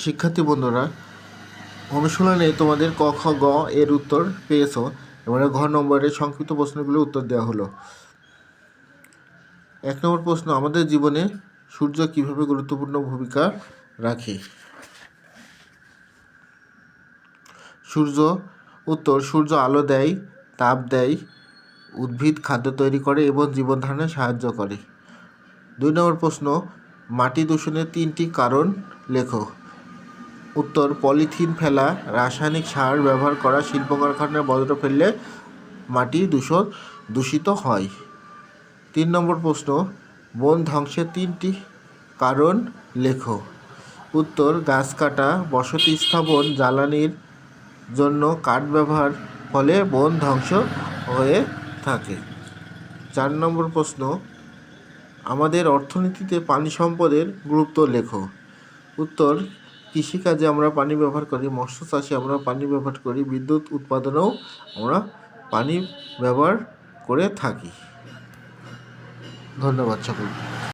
শিক্ষার্থী বন্ধুরা, অনুশীলনে তোমাদের ক খ গ এর উত্তর পেয়েছো। এবারে ঘ নম্বরের সংক্ষিপ্ত প্রশ্নগুলোর উত্তর দেওয়া হলো। 1 নম্বর প্রশ্ন, আমাদের জীবনে সূর্য কিভাবে গুরুত্বপূর্ণ ভূমিকা রাখে? সূর্য উত্তর, সূর্য আলো দেয়, তাপ দেয়, উদ্ভিদ খাদ্য তৈরি করে এবং জীবন ধারণে সাহায্য করে। 2 নম্বর প্রশ্ন, মাটি দূষণের 3টি কারণ লেখো। উত্তর, পলিথিন ফেলা, রাসায়নিক সার ব্যবহার করা, শিল্প কারখানায় বর্জ্য ফেললে মাটি দূষিত হয়। 3 নম্বর প্রশ্ন, বন ধ্বংসের 3টি কারণ লেখো। উত্তর, গাছ কাটা, বসতি স্থাপন, জ্বালানির জন্য কাঠ ব্যবহার ফলে বন ধ্বংস হয়ে থাকে। 4 নম্বর প্রশ্ন, আমাদের অর্থনীতিতে পানি সম্পদের গুরুত্ব লেখো। উত্তর, কৃষিকাজে আমরা পানি ব্যবহার করি, মৎস্য চাষে আমরা পানি ব্যবহার করি, বিদ্যুৎ উৎপাদনেও আমরা পানি ব্যবহার করে থাকি। ধন্যবাদ সকলকে।